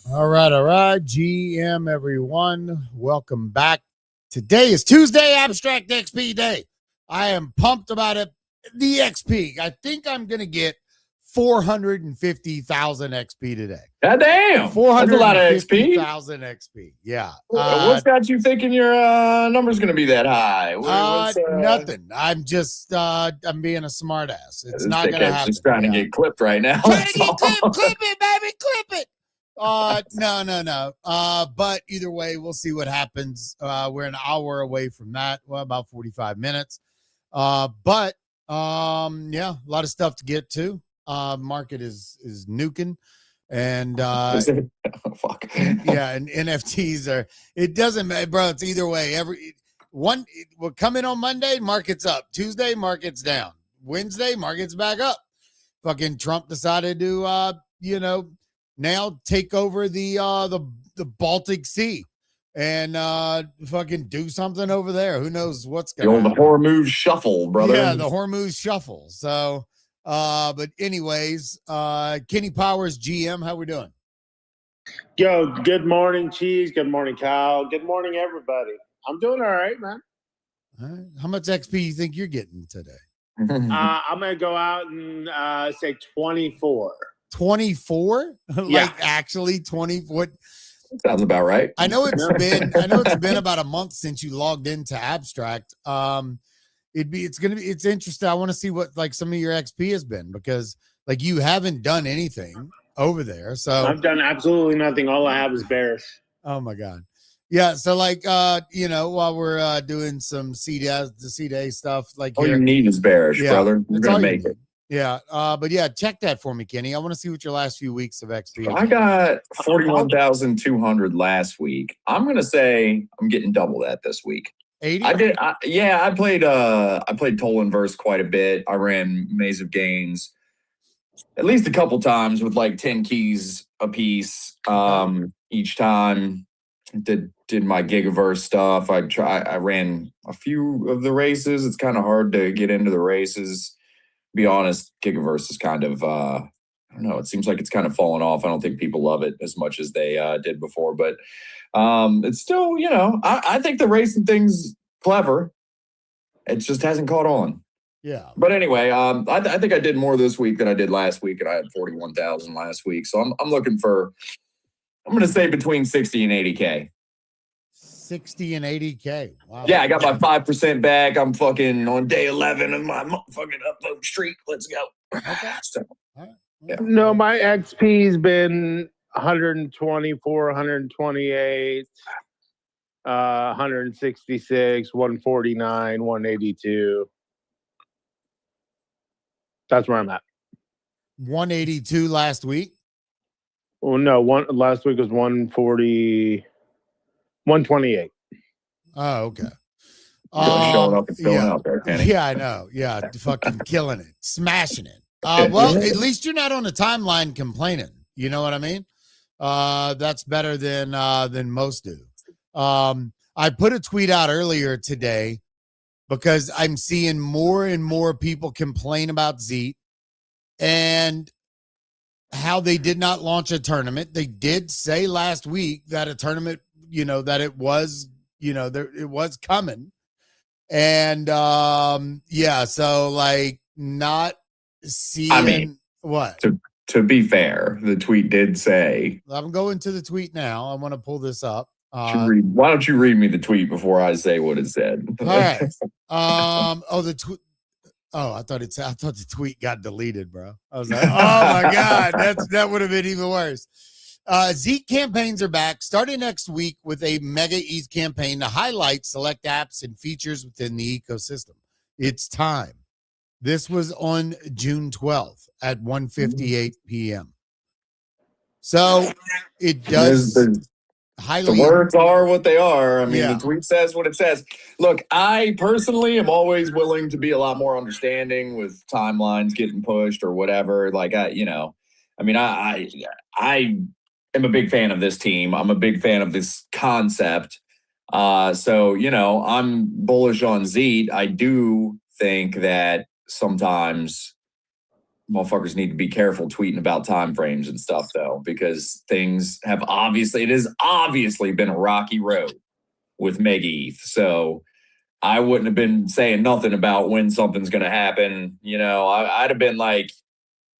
All right. GM, everyone. Welcome back. Today is Tuesday, Abstract XP Day. I am pumped about it. The XP. I think I'm going to get 450,000 XP today. God damn. 450,000 XP. Yeah. What's got you thinking your number's going to be that high? Nothing. I'm just, I'm being a smart ass. It's not going to happen. Just trying to get clipped right now. Trying to get clipped. Clip it, baby. Clip it. No. But either way, we'll see what happens. We're an hour away from that. Well, about 45 minutes. But yeah, a lot of stuff to get to. market is nuking. And Oh, fuck. and NFTs are, it doesn't matter, bro. It's either way. We'll come in on Monday, market's up. Tuesday, market's down. Wednesday, market's back up. Fucking Trump decided to now take over the Baltic Sea and fucking do something over there. Who knows what's gonna happen. The Hormuz shuffle, brother. Yeah, the Hormuz shuffle. So but anyways, Kenny Powers, GM, how we doing? Yo, good morning, Cheese. Good morning, Kyle. Good morning, everybody. I'm doing all right, man. All right. How much XP you think you're getting today? I'm going to go out and say 24. 24? Yeah. Actually 20. What? Sounds about right. I know it's been about a month since you logged into Abstract. It's interesting. I want to see what like some of your XP has been, because like you haven't done anything over there. So I've done absolutely nothing. All I have is bears. Oh my God. Yeah. So like while we're doing some C-Day stuff, like all you need is bearish, brother. You're gonna make it. Yeah. But yeah, check that for me, Kenny. I want to see what your last few weeks of XP. I got 41,200 last week. I'm gonna say I'm getting double that this week. 80? I played Toll Inverse quite a bit. I ran Maze of Gains at least a couple times with like 10 keys a piece. Each time did my Gigaverse stuff. I ran a few of the races. It's kind of hard to get into the races. Be honest, Gigaverse is kind of I don't know, it seems like it's kind of fallen off. I don't think people love it as much as they did before, but it's still, I think the racing thing's clever. It just hasn't caught on. Yeah. But anyway, I think I did more this week than I did last week, and I had 41,000 last week. So I'm looking for, I'm going to say between 60 and 80K. 60 and 80K. Wow. Yeah, I got my 5% back. I'm fucking on day 11 of my fucking upvote streak. Let's go. Okay. So, right. Yeah. No, my XP's been 124, 128, 166, 149, 182. That's where I'm at. 182 last week? Well, no, last week was 140, 128. Oh, okay. Really showing up and filling out there, Kenny. Yeah, I know. Yeah, fucking killing it, smashing it. Well, at least you're not on the timeline complaining. You know what I mean? That's better than most do. I put a tweet out earlier today because I'm seeing more and more people complain about Zeet and how they did not launch a tournament. They did say last week that a tournament, that it was, it was coming. And so like not seeing what? To be fair, the tweet did say. I'm going to the tweet now. I want to pull this up. Why don't you read me the tweet before I say what it said? All right. The tweet. Oh, I thought the tweet got deleted, bro. I was like, oh my God, that would have been even worse. Zeet campaigns are back starting next week with a mega ETH campaign to highlight select apps and features within the ecosystem. It's time. This was on June 12th at 1:58 p.m. So it does highly. The words are what they are. I mean, the tweet says what it says. Look, I personally am always willing to be a lot more understanding with timelines getting pushed or whatever. Like I am a big fan of this team. I'm a big fan of this concept. So I'm bullish on Zeet. I do think that sometimes motherfuckers need to be careful tweeting about time frames and stuff, though, because it has obviously been a rocky road with Mega ETH. So I wouldn't have been saying nothing about when something's going to happen. I'd have been like,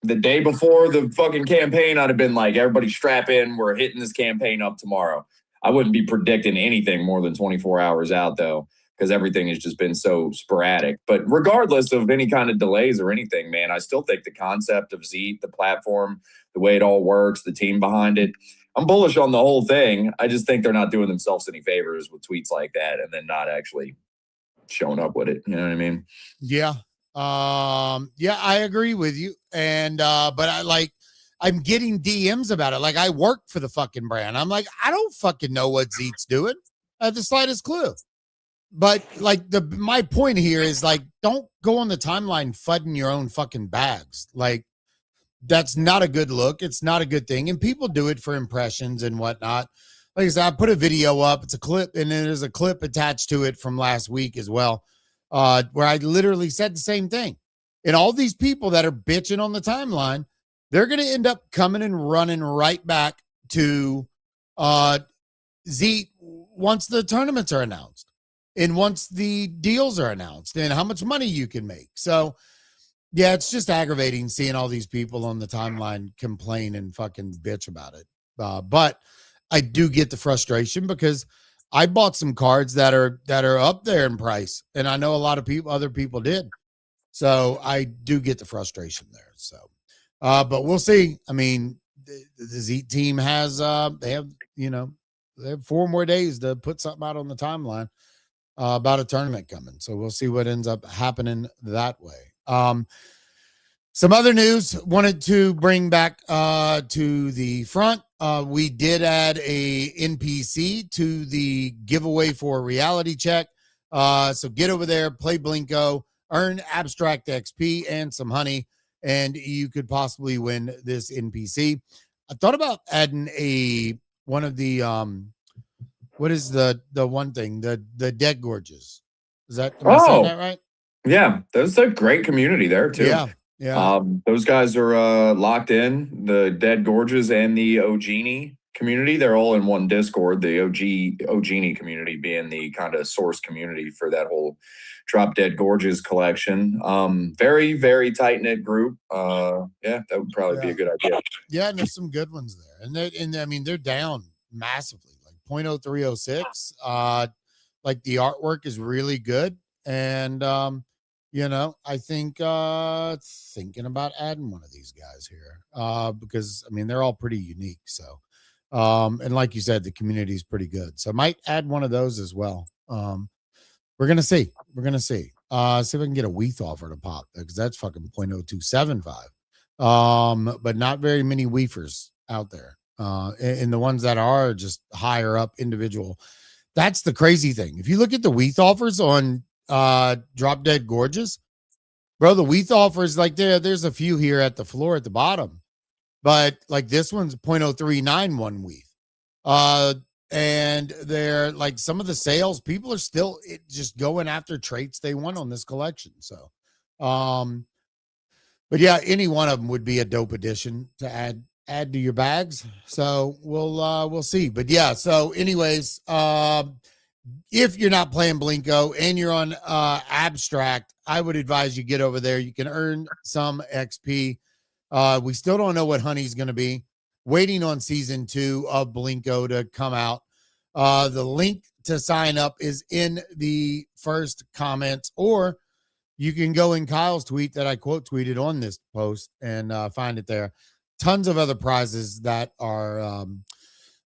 the day before the fucking campaign, I'd have been like, everybody strap in. We're hitting this campaign up tomorrow. I wouldn't be predicting anything more than 24 hours out, though, because everything has just been so sporadic. But regardless of any kind of delays or anything, man, I still think the concept of Zeet, the platform, the way it all works, the team behind it, I'm bullish on the whole thing. I just think they're not doing themselves any favors with tweets like that and then not actually showing up with it. You know what I mean? Yeah. Yeah, I agree with you. And but I'm getting DMs about it. Like I work for the fucking brand. I'm like, I don't fucking know what Zeet's doing. I have the slightest clue. But like my point here is like, don't go on the timeline fudding your own fucking bags. Like that's not a good look. It's not a good thing. And people do it for impressions and whatnot. Like I said, I put a video up. It's a clip, and then there's a clip attached to it from last week as well, where I literally said the same thing. And all these people that are bitching on the timeline, they're going to end up coming and running right back to Z once the tournaments are announced and once the deals are announced and how much money you can make. So, yeah, it's just aggravating seeing all these people on the timeline complain and fucking bitch about it. But I do get the frustration because I bought some cards that are up there in price, and I know a lot of other people did. So I do get the frustration there. So, but we'll see. I mean, the Z team has they have 4 more days to put something out on the timeline about a tournament coming. So we'll see what ends up happening that way. Some other news wanted to bring back to the front. We did add a NPC to the giveaway for a reality check. So get over there, play Blinko, earn abstract XP and some honey, and you could possibly win this NPC. I thought about adding one of the what is the one thing, the Dead Gorges? Am I saying that right? Yeah, there's a great community there too. Yeah. Those guys are locked in, the Dead Gorges and the Ogini community. They're all in one Discord, the Ogini community being the kind of source community for that whole Drop Dead Gorges collection. Very, very tight-knit group. Yeah, that would probably be a good idea. Yeah, and there's some good ones there. And I mean, they're down massively, like 0.0306. Like the artwork is really good. And I think thinking about adding one of these guys here because I mean they're all pretty unique. So and like you said, the community is pretty good. So I might add one of those as well. We're gonna see. See if I can get a Weath offer to pop because that's fucking 0.0275. But not very many Weefers out there. And the ones that are just higher up individual. That's the crazy thing. If you look at the Weath offers on Drop Dead Gorges, bro, the Weath offers like there's a few here at the floor at the bottom, but like this one's 0.0391 Weath. And they're like some of the sales, people are still just going after traits they want on this collection. So, but yeah, any one of them would be a dope addition to add to your bags. So we'll see. But yeah, so anyways, if you're not playing Blinko and you're on abstract, I would advise you get over there. You can earn some XP. We still don't know what honey's going to be. Waiting on season 2 of Blinko to come out. The link to sign up is in the first comments, or you can go in Kyle's tweet that I quote tweeted on this post and find it there. Tons of other prizes that are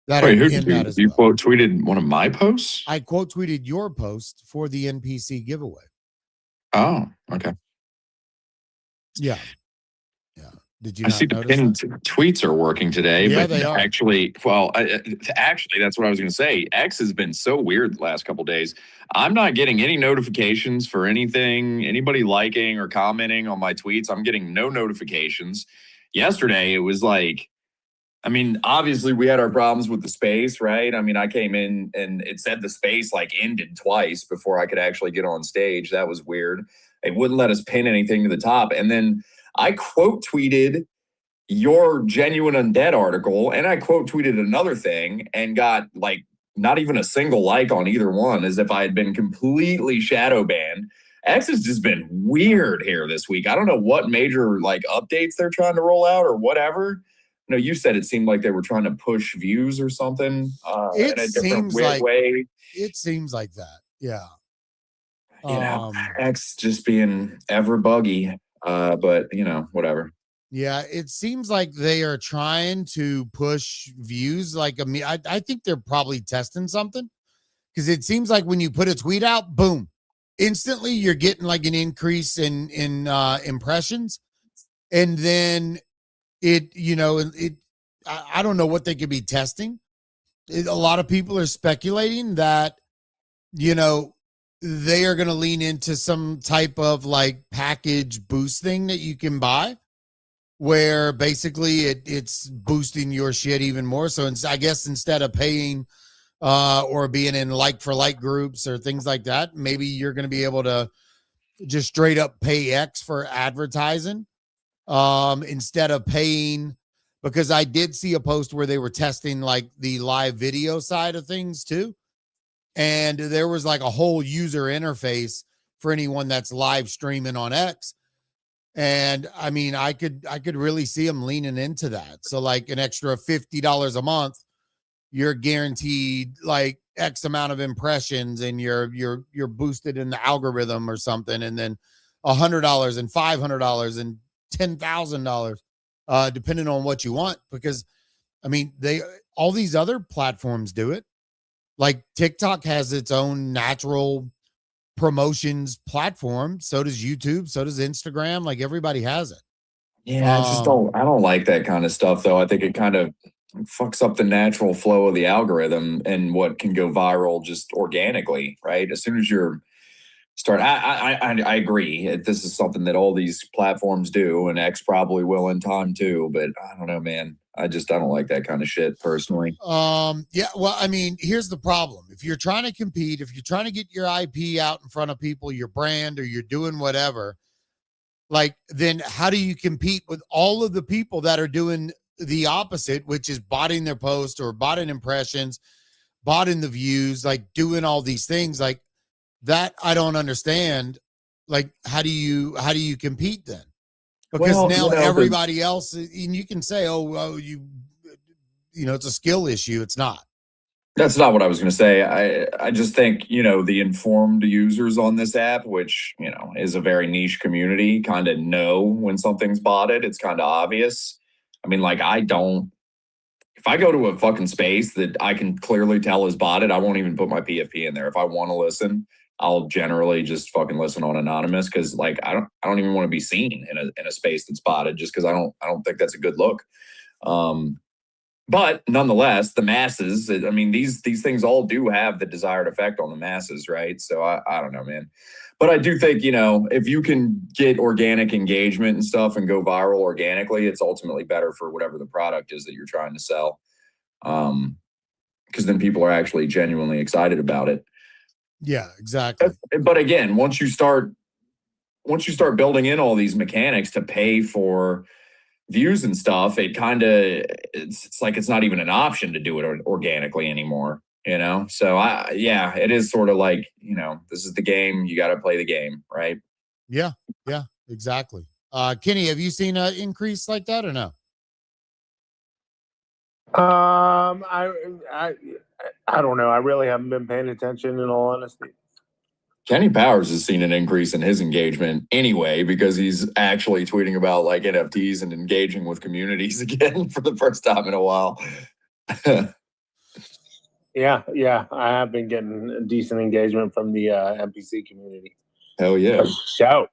that Wait, are in that as well. You quote tweeted one of my posts? I quote tweeted your post for the NPC giveaway. Oh, okay. Yeah. Did you? I see the pinned tweets are working today, yeah, but they are. Actually, that's what I was going to say. X has been so weird the last couple of days. I'm not getting any notifications for anything, anybody liking or commenting on my tweets. I'm getting no notifications. Yesterday, it was like, I mean, obviously we had our problems with the space, right? I mean, I came in and it said the space like ended twice before I could actually get on stage. That was weird. It wouldn't let us pin anything to the top. And then I quote tweeted your Genuine Undead article, and I quote tweeted another thing and got like not even a single like on either one, as if I had been completely shadow banned. X has just been weird here this week. I don't know what major like updates they're trying to roll out or whatever. No, you said it seemed like they were trying to push views or something in a different weird way. It seems like that. Yeah. X just being ever buggy. But whatever. Yeah, it seems like they are trying to push views. Like I think they're probably testing something because it seems like when you put a tweet out, boom, instantly you're getting like an increase in impressions, and then I don't know what they could be testing. A lot of people are speculating that they are going to lean into some type of like package boost thing that you can buy, where basically it's boosting your shit even more. So I guess instead of paying or being in like for like groups or things like that, maybe you're going to be able to just straight up pay X for advertising instead of paying, because I did see a post where they were testing like the live video side of things too. And there was like a whole user interface for anyone that's live streaming on X. And I mean, I could really see them leaning into that. So like an extra $50 a month, you're guaranteed like X amount of impressions, and you're boosted in the algorithm or something. And then $100 and $500 and $10,000, depending on what you want. Because I mean, all these other platforms do it. Like TikTok has its own natural promotions platform. So does YouTube. So does Instagram. Like everybody has it. Yeah, I don't like that kind of stuff though. I think it kind of fucks up the natural flow of the algorithm and what can go viral just organically, right? As soon as you're I agree. This is something that all these platforms do, and X probably will in time too. But I don't know, man. I don't like that kind of shit personally. Yeah. Well, I mean, here's the problem. If you're trying to compete, if you're trying to get your IP out in front of people, your brand, or you're doing whatever, like, then how do you compete with all of the people that are doing the opposite, which is botting their post or botting impressions, botting the views, like doing all these things like that? I don't understand. Like, how do you compete then? Because now everybody else, and you can say, oh, well, it's a skill issue. It's not. That's not what I was going to say. I just think, the informed users on this app, which, is a very niche community, kind of know when something's botted. It's kind of obvious. I mean, like, if I go to a fucking space that I can clearly tell is botted, I won't even put my PFP in there. If I want to listen, I'll generally just fucking listen on anonymous, because like I don't even want to be seen in a space that's botted, just because I don't think that's a good look. But nonetheless, the masses, I mean, these things all do have the desired effect on the masses, right? So I don't know, man. But I do think, if you can get organic engagement and stuff and go viral organically, it's ultimately better for whatever the product is that you're trying to sell. Because then people are actually genuinely excited about it. Yeah, exactly. But again, once you start building in all these mechanics to pay for views and stuff, it's like it's not even an option to do it organically anymore. So it is sort of like, this is the game, you got to play the game, right? Yeah, exactly. Kenny, have you seen an increase like that or no? I don't know. I really haven't been paying attention, in all honesty. Kenny Powers has seen an increase in his engagement anyway, because he's actually tweeting about like NFTs and engaging with communities again for the first time in a while. Yeah, I have been getting decent engagement from the NPC community. Hell yeah. Shout.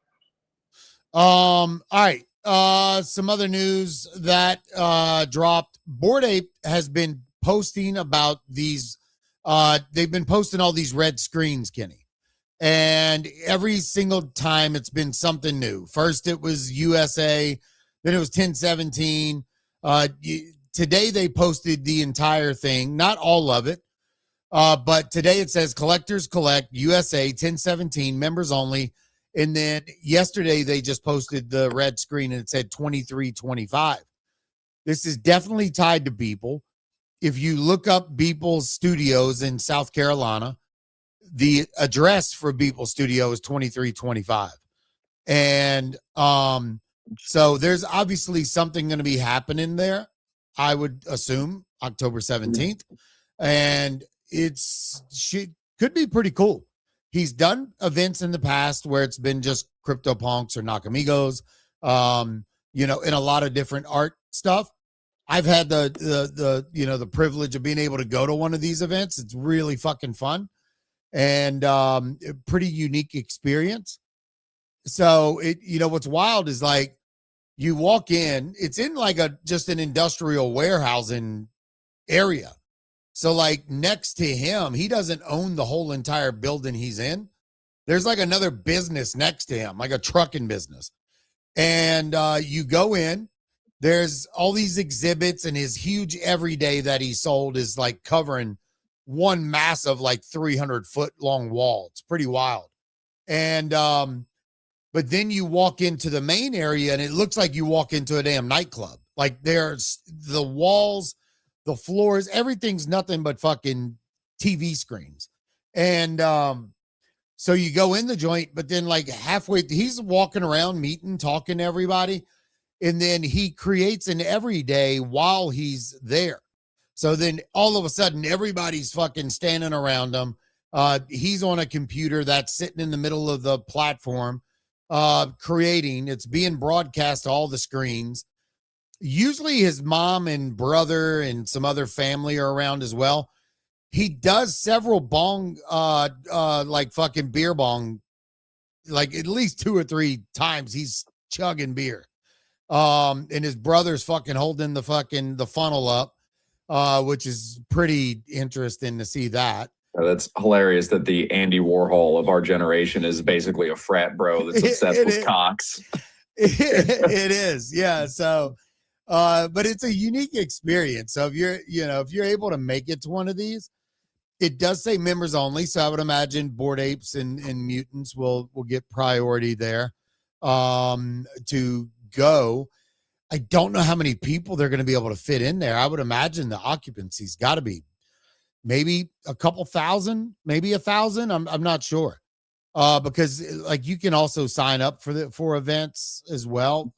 All right. Some other news that dropped. Bored Ape has been posting about these. They've been posting all these red screens, Kenny. And every single time it's been something new. First it was USA, then it was 1017. Today they posted the entire thing, not all of it. But today it says collectors collect, USA, 1017, members only. And then yesterday they just posted the red screen and it said 2325. This is definitely tied to Beeple. If you look up Beeple Studios in South Carolina, the address for Beeple Studio is 2325. And so there's obviously something going to be happening there, I would assume, October 17th. And could be pretty cool. He's done events in the past where it's been just CryptoPunks or Nakamigos, in a lot of different art stuff. I've had the privilege of being able to go to one of these events. It's really fucking fun. and a pretty unique experience. So what's wild is like you walk in, it's in like just an industrial warehousing area. So like next to him, he doesn't own the whole entire building he's in. There's like another business next to him, like a trucking business. And you go in, there's all these exhibits, and his huge everyday that he sold is like covering one massive, like 300-foot long wall. It's pretty wild. And, but then you walk into the main area and it looks like you walk into a damn nightclub. Like there's the walls, the floors, everything's nothing but fucking TV screens. And, so you go in the joint, but then like halfway, he's walking around, meeting, talking to everybody. And then he creates an everyday while he's there. So then all of a sudden, everybody's fucking standing around him. He's on a computer that's sitting in the middle of the platform, creating. It's being broadcast to all the screens. Usually his mom and brother and some other family are around as well. He does several bong, like fucking beer bong, like at least 2 or 3 times he's chugging beer. And his brother's fucking holding the funnel up, which is pretty interesting to see that. That's hilarious that the Andy Warhol of our generation is basically a frat bro that's obsessed with cocks. It is. Yeah. So, but it's a unique experience. So if you're able to make it to one of these, it does say members only. So I would imagine Bored Apes and Mutants will get priority there, to go. I don't know how many people they're going to be able to fit in there. I would imagine the occupancy's got to be maybe a couple thousand, maybe 1,000. I'm not sure. Because like you can also sign up for events as well.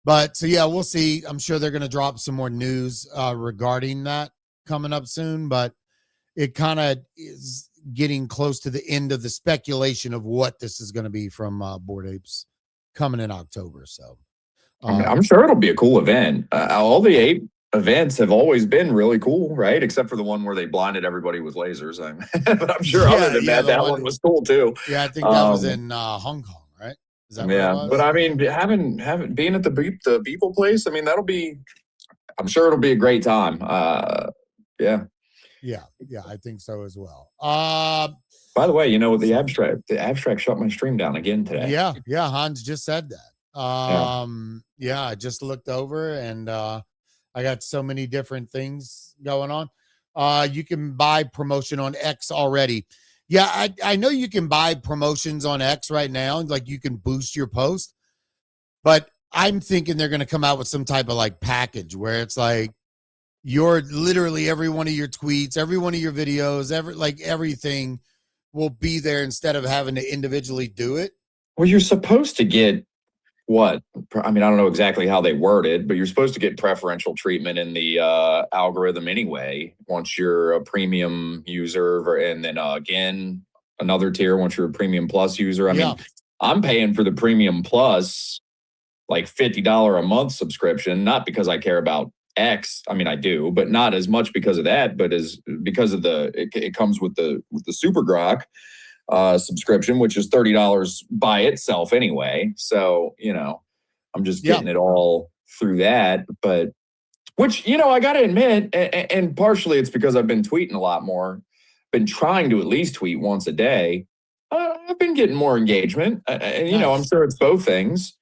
But so yeah, we'll see. I'm sure they're going to drop some more news regarding that coming up soon, but it kind of is getting close to the end of the speculation of what this is going to be from Bored Apes coming in October. So I'm sure it'll be a cool event. All the ape events have always been really cool, right? Except for the one where they blinded everybody with lasers. But I'm sure other than that one was cool too. Yeah, I think that was in Hong Kong, right? Is that but I mean, having being at the Beeple place, I mean, I'm sure it'll be a great time. Yeah, I think so as well. By the way, the abstract shut my stream down again today. Yeah, Hans just said that. I just looked over and I got so many different things going on. You can buy promotion on X already. Yeah, I know you can buy promotions on X right now. Like you can boost your post, but I'm thinking they're going to come out with some type of like package where it's like you're literally every one of your tweets, every one of your videos, everything will be there instead of having to individually do it. Well, you're supposed to get what? I mean, I don't know exactly how they word it, but you're supposed to get preferential treatment in the algorithm anyway, once you're a premium user, and then again, another tier once you're a premium plus user. I mean, I'm paying for the premium plus like $50 a month subscription, not because I care about X. I mean, I do, but not as much because of that, but because of it comes with the Super Grok subscription, which is $30 by itself anyway. So, I'm just getting it all through that. But which, I got to admit, and partially it's because I've been tweeting a lot more, been trying to at least tweet once a day. I've been getting more engagement. And, nice. I'm sure it's both things,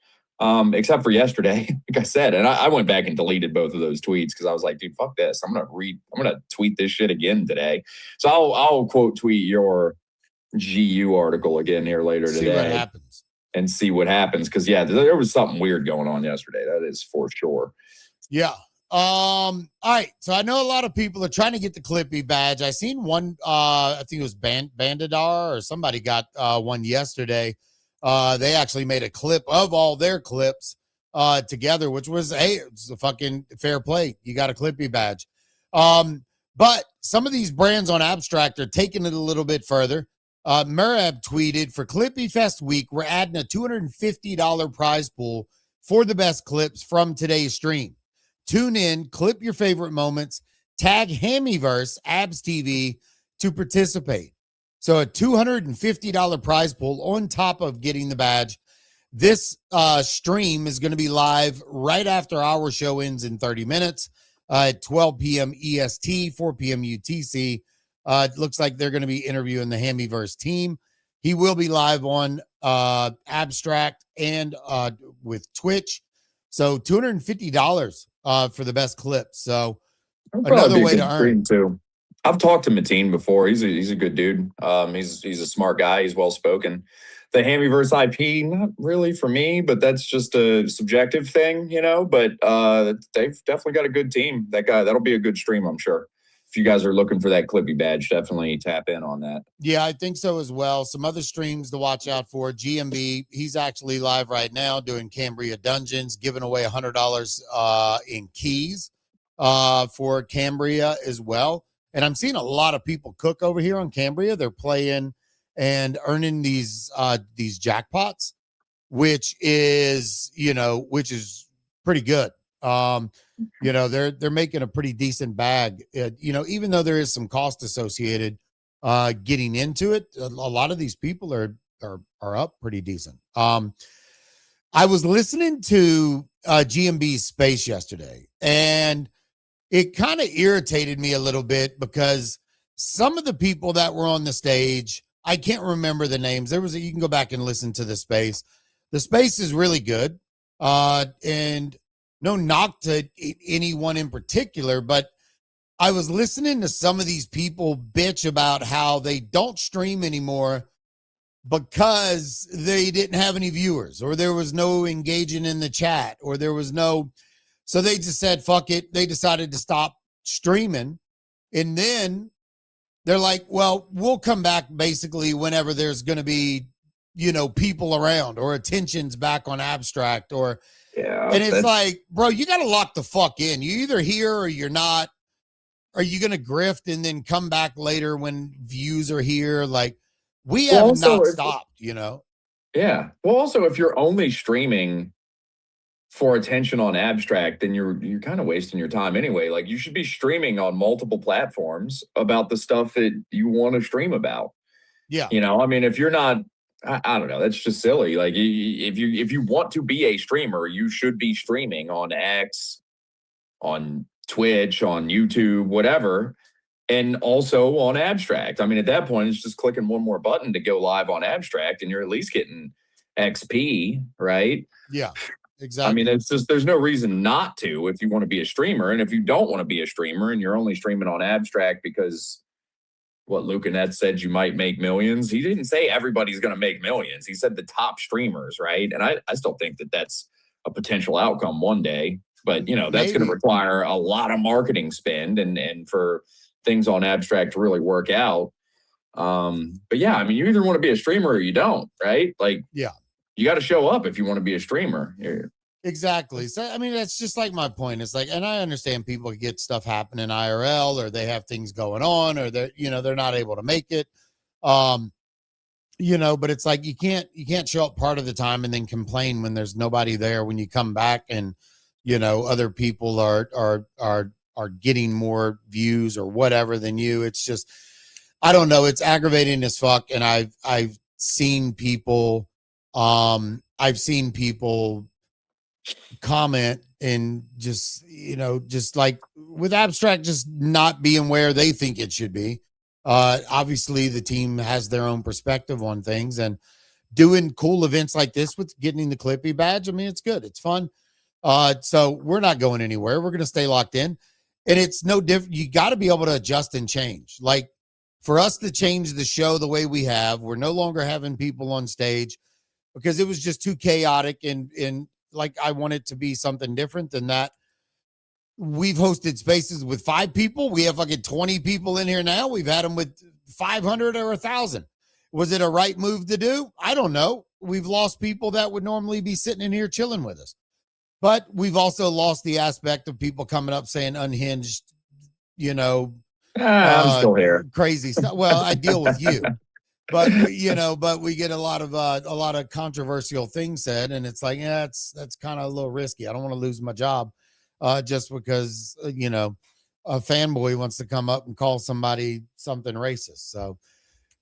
except for yesterday, like I said. And I went back and deleted both of those tweets because I was like, dude, fuck this. I'm going to tweet this shit again today. So I'll quote tweet your GU article again here later today. See what happens. And see what happens. Because, there was something weird going on yesterday. That is for sure. Yeah. All right. So I know a lot of people are trying to get the Clippy badge. I seen one, I think it was Bandadar or somebody got one yesterday. They actually made a clip of all their clips together, which was, hey, it's a fucking fair play. You got a Clippy badge. But some of these brands on Abstract are taking it a little bit further. Merab tweeted, for Clippy Fest week, we're adding a $250 prize pool for the best clips from today's stream. Tune in, clip your favorite moments, tag Hammyverse, Abs TV to participate. So a $250 prize pool on top of getting the badge. This stream is going to be live right after our show ends in 30 minutes at 12 p.m. EST, 4 p.m. UTC. It looks like they're going to be interviewing the Hambyverse team. He will be live on Abstract and with Twitch. So $250 for the best clip. So another way to earn too. I've talked to Mateen before. He's a good dude. He's a smart guy. He's well spoken. The Hambyverse IP, not really for me, but that's just a subjective thing, you know. But they've definitely got a good team. That'll be a good stream, I'm sure. If you guys are looking for that Clippy badge, definitely tap in on that. Yeah, I think so as well. Some other streams to watch out for. GMB, he's actually live right now doing Cambria Dungeons, giving away $100 in keys for Cambria as well. And I'm seeing a lot of people cook over here on Cambria. They're playing and earning these jackpots, which is pretty good. They're making a pretty decent bag. Even though there is some cost associated getting into it, a lot of these people are up pretty decent. I was listening to GMB's Space yesterday, and it kind of irritated me a little bit because some of the people that were on the stage, I can't remember the names. You can go back and listen to the Space. The Space is really good. And no knock to anyone in particular, but I was listening to some of these people bitch about how they don't stream anymore because they didn't have any viewers, or there was no engaging in the chat, or there was no. So they just said, fuck it. They decided to stop streaming. And then they're like, well, we'll come back basically whenever there's going to be, people around, or attention's back on Abstract, or, and it's like, bro, you got to lock the fuck in. You either here or you're not. Are you going to grift and then come back later when views are here? Like, we have not stopped, Yeah. Well, also, if you're only streaming for attention on Abstract, then you're kind of wasting your time anyway. Like, you should be streaming on multiple platforms about the stuff that you want to stream about. Yeah. I mean, if you're not, I don't know, that's just silly. Like, if you want to be a streamer, you should be streaming on X, on Twitch, on YouTube, whatever, and also on Abstract. I mean, at that point, it's just clicking one more button to go live on Abstract, and you're at least getting XP, right? Yeah. Exactly. I mean, it's just, there's no reason not to if you want to be a streamer. And if you don't want to be a streamer and you're only streaming on Abstract because what Luke and Ed said, you might make millions. He didn't say everybody's going to make millions. He said the top streamers, right? And I still think that that's a potential outcome one day. But, that's going to require a lot of marketing spend and for things on Abstract to really work out. But yeah, I mean, you either want to be a streamer or you don't, right? Like, yeah. You got to show up if you want to be a streamer. Exactly. So, I mean, that's just like my point. It's like, and I understand people get stuff happening IRL, or they have things going on, or they're not able to make it. But it's like, you can't show up part of the time and then complain when there's nobody there when you come back and, other people are getting more views or whatever than you. It's just, I don't know. It's aggravating as fuck. And I've seen people, comment and just like with Abstract just not being where they think it should be. Obviously the team has their own perspective on things, and doing cool events like this with getting the Clippy badge, I mean, it's good. It's fun. So we're not going anywhere. We're going to stay locked in, and it's no different. You got to be able to adjust and change. Like, for us to change the show the way we have, we're no longer having people on stage because it was just too chaotic, and like, I want it to be something different than that. We've hosted spaces with 5 people. We have fucking 20 people in here now. We've had them with 500 or 1,000. Was it a right move to do? I don't know. We've lost people that would normally be sitting in here chilling with us. But we've also lost the aspect of people coming up saying unhinged, I'm still here. Crazy stuff. Well, I deal with you. But but we get a lot of controversial things said, and it's like, yeah, that's kind of a little risky. I don't want to lose my job just because a fanboy wants to come up and call somebody something racist. So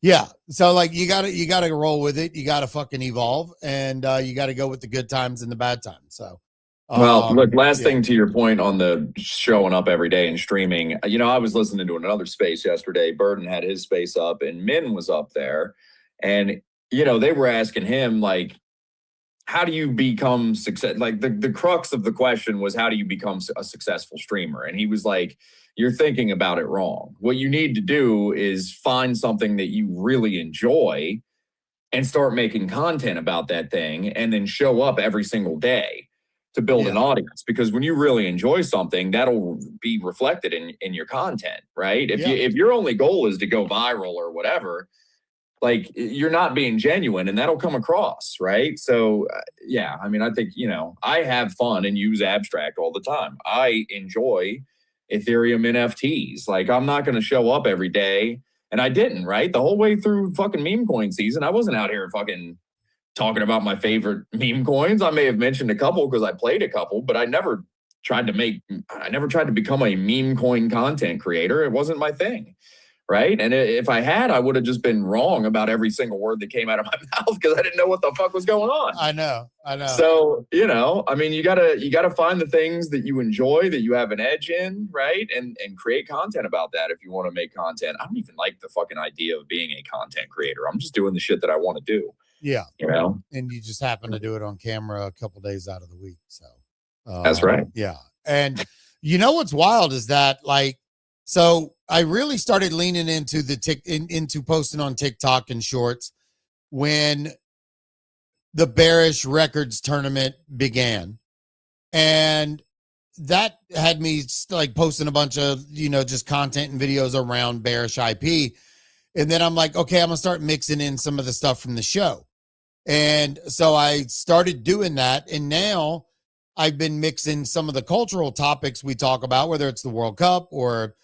Yeah. So like you gotta roll with it. You gotta fucking evolve, and you gotta go with the good times and the bad times. So Well, look, last yeah. thing to your point on the showing up every day and streaming. I was listening to another space yesterday. Burden had his space up and Min was up there. And, they were asking him, like, how do you become success? Like the crux of the question was, how do you become a successful streamer? And he was like, you're thinking about it wrong. What you need to do is find something that you really enjoy and start making content about that thing and then show up every single day to build an audience. Because when you really enjoy something, that'll be reflected in your content, right? If your only goal is to go viral or whatever, like, you're not being genuine, and that'll come across, right? So I mean, I think, I have fun and use abstract all the time. I enjoy Ethereum NFTs. Like, I'm not going to show up every day, and I didn't, right? The whole way through fucking meme coin season, I wasn't out here fucking talking about my favorite meme coins. I may have mentioned a couple because I played a couple, but I never tried to become a meme coin content creator. It wasn't my thing. Right. And if I had, I would have just been wrong about every single word that came out of my mouth because I didn't know what the fuck was going on. I know. So, I mean, you gotta find the things that you enjoy, that you have an edge in, right? And create content about that if you want to make content. I don't even like the fucking idea of being a content creator. I'm just doing the shit that I want to do. Yeah. And you just happen to do it on camera a couple days out of the week. So that's right. Yeah. And what's wild is that, like, so I really started leaning into into posting on TikTok and shorts when the Bearish Records tournament began. And that had me like posting a bunch of, just content and videos around Bearish IP. And then I'm like, okay, I'm gonna start mixing in some of the stuff from the show. And so I started doing that. And now I've been mixing some of the cultural topics we talk about, whether it's the World Cup or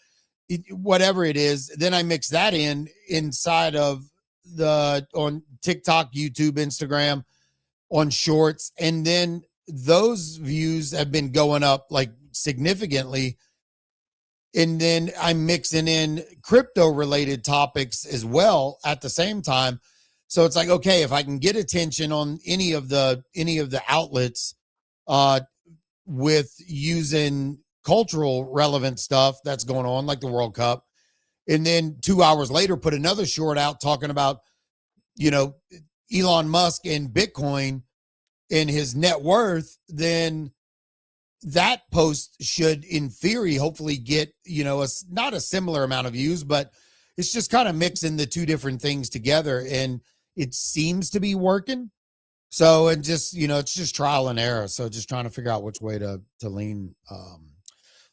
whatever it is. Then I mix that inside of on TikTok, YouTube, Instagram, on shorts. And then those views have been going up like significantly. And then I'm mixing in crypto related topics as well at the same time. So it's like, okay, if I can get attention on any of the outlets with using cultural relevant stuff that's going on, like the World Cup, and then 2 hours later put another short out talking about, Elon Musk and Bitcoin and his net worth, then that post should, in theory, hopefully get, not a similar amount of views, but it's just kind of mixing the two different things together, and it seems to be working. So, and just, it's just trial and error. So just trying to figure out which way to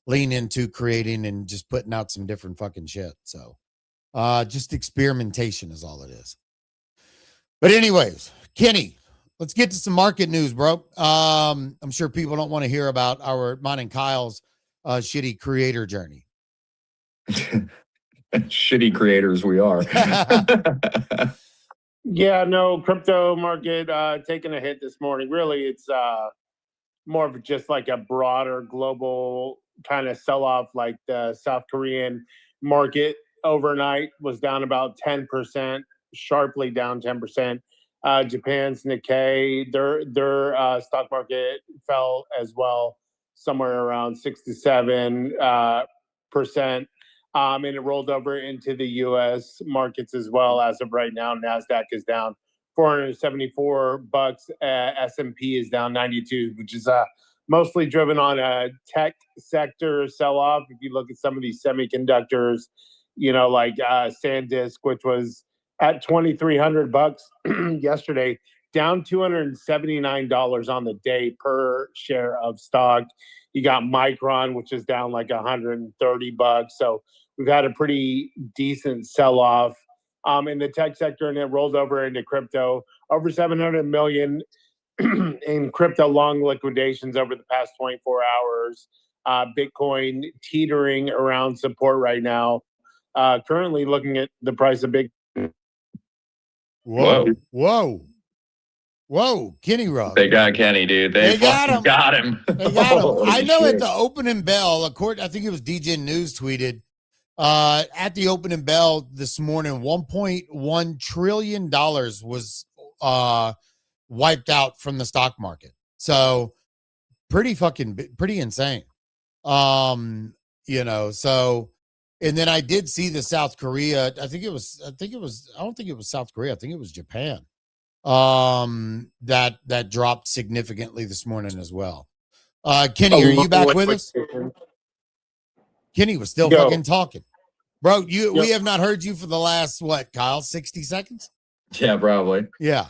lean into creating and just putting out some different fucking shit. So just experimentation is all it is. But anyways, Kenny, let's get to some market news, bro. I'm sure people don't want to hear about mine and Kyle's shitty creator journey. Shitty creators we are. Yeah, no, crypto market taking a hit this morning. Really, it's more of just like a broader global kind of sell-off. Like the South Korean market overnight was down about 10%, sharply down 10%. Japan's Nikkei, their stock market fell as well, somewhere around 6 to 7%. And it rolled over into the U.S. markets as well. As of right now, NASDAQ is down $474. S&P is down 92, which is mostly driven on a tech sector sell-off. If you look at some of these semiconductors, like SanDisk, which was at $2,300 yesterday, down $279 on the day per share of stock. You got Micron, which is down like $130. So we've had a pretty decent sell-off in the tech sector, and it rolled over into crypto. Over 700 million in crypto long liquidations over the past 24 hours. Bitcoin teetering around support right now. Currently looking at the price of Bitcoin. Whoa, Kenny Rock. They got Kenny, dude. They got him. They got him. I know at the opening bell, I think it was DJ News tweeted At the opening bell this morning, $1.1 trillion was wiped out from the stock market. So pretty insane. So, and then I did see the South Korea. I don't think it was South Korea. I think it was Japan. That dropped significantly this morning as well. Kenny, are you back with us? Kenny was still fucking talking. Bro, we have not heard you for the last, what, Kyle, 60 seconds? Yeah, probably. Yeah.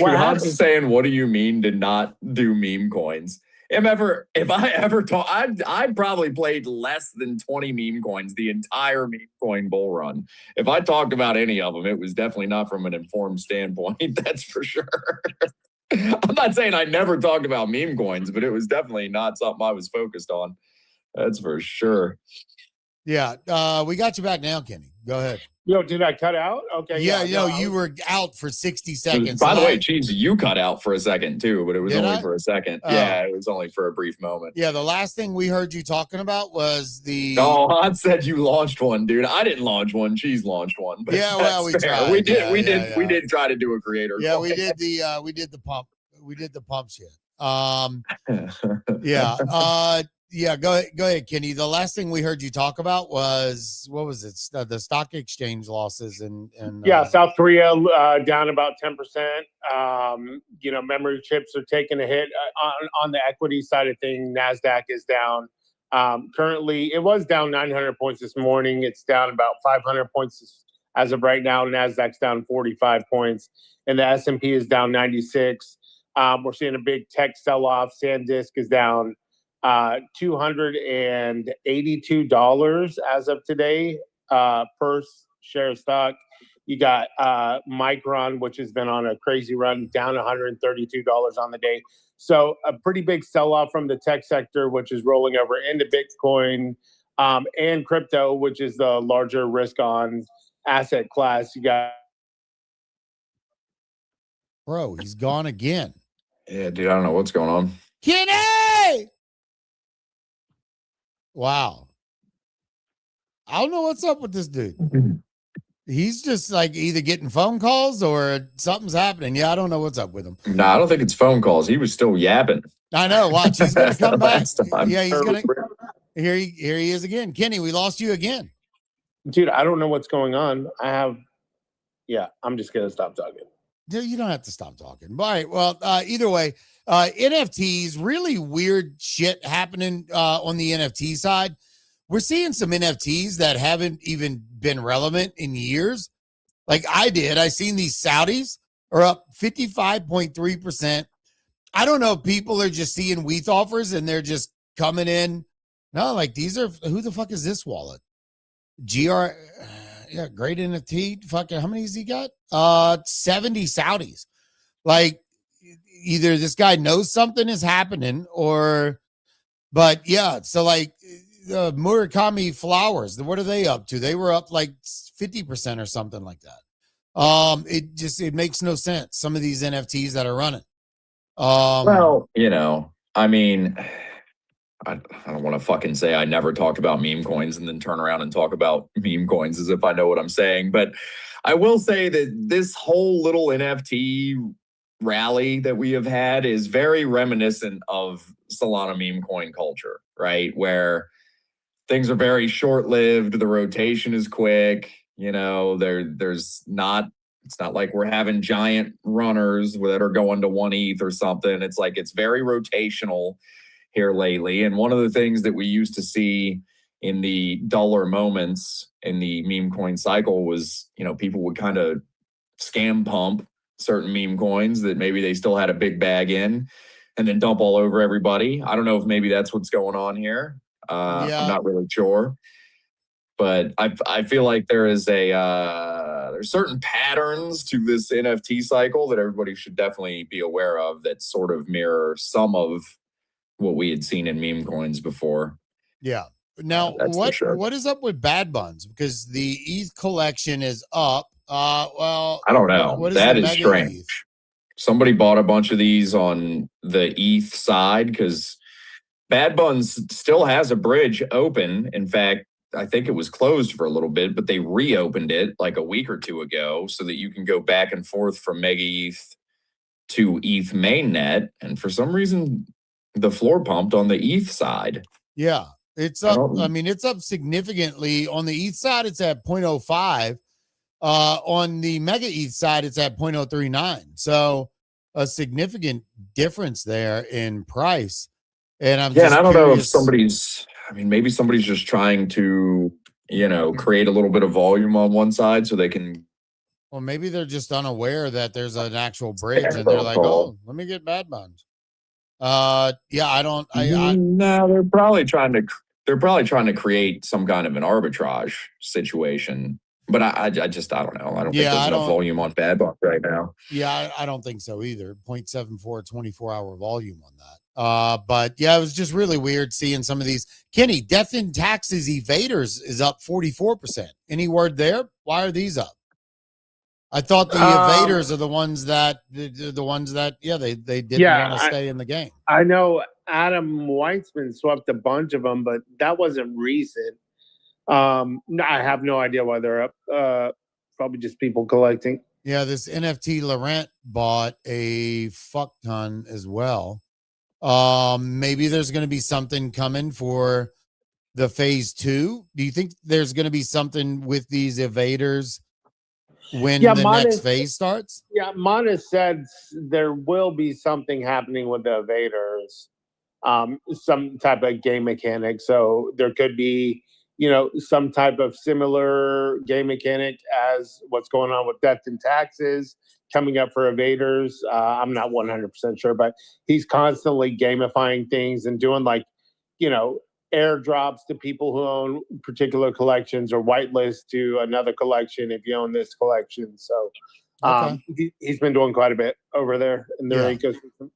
I'm just saying, what do you mean to not do meme coins? If I ever talk, I'd probably played less than 20 meme coins the entire meme coin bull run. If I talked about any of them, it was definitely not from an informed standpoint. That's for sure. I'm not saying I never talked about meme coins, but it was definitely not something I was focused on. That's for sure. Yeah. We got you back now, Kenny. Go ahead. Yo, did I cut out? Okay. Yeah, you were out for 60 seconds. By the way, Cheese, you cut out for a second too, but it was only for a second. Oh. Yeah, it was only for a brief moment. Yeah, the last thing we heard you talking about was the... Oh, Han said you launched one, dude. I didn't launch one. Cheese launched one. But yeah, well, we tried. We did try to do a creator. Yeah, we did the pump. We did the pump shit. Yeah. Yeah, go ahead, Kenny. The last thing we heard you talk about was, what was it? The stock exchange losses and South Korea down about 10%. Memory chips are taking a hit on the equity side of things. NASDAQ is down. Currently, it was down 900 points this morning. It's down about 500 points as of right now. NASDAQ's down 45 points, and the S&P is down 96. We're seeing a big tech sell-off. SanDisk is down $282 as of today per share of stock. You got Micron, which has been on a crazy run, down $132 on the day. So a pretty big sell-off from the tech sector, which is rolling over into Bitcoin and crypto, which is the larger risk-on asset class. You got... Bro, he's gone again. Yeah, dude, I don't know what's going on. Kenny! Wow. I don't know what's up with this dude. He's just like either getting phone calls or something's happening. Yeah, I don't know what's up with him. No, I don't think it's phone calls. He was still yapping. I know. Watch, he's gonna come back. Yeah, he's gonna. Here he is again. Kenny, we lost you again. Dude, I don't know what's going on. I'm just gonna stop talking. Dude, you don't have to stop talking. All right. Well, either way, NFTs, really weird shit happening on the NFT side. We're seeing some NFTs that haven't even been relevant in years. Like I seen these Saudis are up 55.3%. I don't know if people are just seeing WETH offers and they're just coming in. No, like who the fuck is this wallet? Great NFT. Fucking, how many has he got? 70 Saudis. Like either this guy knows something is happening but yeah. So like Murakami Flowers, what are they up to? They were up like 50% or something like that. It makes no sense. Some of these NFTs that are running. Well, I mean, I don't want to fucking say I never talked about meme coins and then turn around and talk about meme coins as if I know what I'm saying. But I will say that this whole little NFT rally that we have had is very reminiscent of Solana meme coin culture, right? Where things are very short-lived. The rotation is quick. It's not like we're having giant runners that are going to 1 ETH or something. It's like it's very rotational here lately. And one of the things that we used to see in the duller moments in the meme coin cycle was, people would kind of scam pump certain meme coins that maybe they still had a big bag in and then dump all over everybody. I don't know if maybe that's what's going on here. I'm not really sure. But I feel like there's certain patterns to this NFT cycle that everybody should definitely be aware of that sort of mirror some of what we had seen in meme coins before. Yeah. Now, what is up with Bad Buns? Because the ETH collection is up. Well, I don't know. That is strange. ETH? Somebody bought a bunch of these on the ETH side because Bad Buns still has a bridge open. In fact, I think it was closed for a little bit, but they reopened it like a week or two ago so that you can go back and forth from Mega ETH to ETH mainnet. And for some reason, the floor pumped on the ETH side. Yeah, it's up. I mean, it's up significantly. On the ETH side, it's at 0.05. On the Mega ETH side, it's at 0.039. So a significant difference there in price. And I'm and I don't know if curious. maybe somebody's just trying to, create a little bit of volume on one side so they can. Well, maybe they're just unaware that there's an actual bridge, and they're like, "Oh, let me get bad bonds." Yeah, I don't. No, they're probably trying to create some kind of an arbitrage situation. But I don't know. I don't think there's enough volume on bad bonds right now. Yeah, I don't think so either. 0.74 24-hour volume on that. But yeah, it was just really weird seeing some of these. Kenny, death in taxes evaders is up 44%. Any word there? Why are these up? I thought the evaders are the ones that they didn't want to stay in the game. I know Adam Weitzman swept a bunch of them, but that wasn't recent. I have no idea why they're up. Probably just people collecting. Yeah, this NFT Laurent bought a fuck ton as well. Maybe there's going to be something coming for the phase 2. Do you think there's going to be something with these evaders when the next phase starts? Yeah, Mana said there will be something happening with the evaders, some type of game mechanic. So there could be, some type of similar game mechanic as what's going on with death and taxes coming up for evaders. I'm not 100% sure, but he's constantly gamifying things and doing airdrops to people who own particular collections or whitelist to another collection if you own this collection. So he's been doing quite a bit over there in their ecosystem.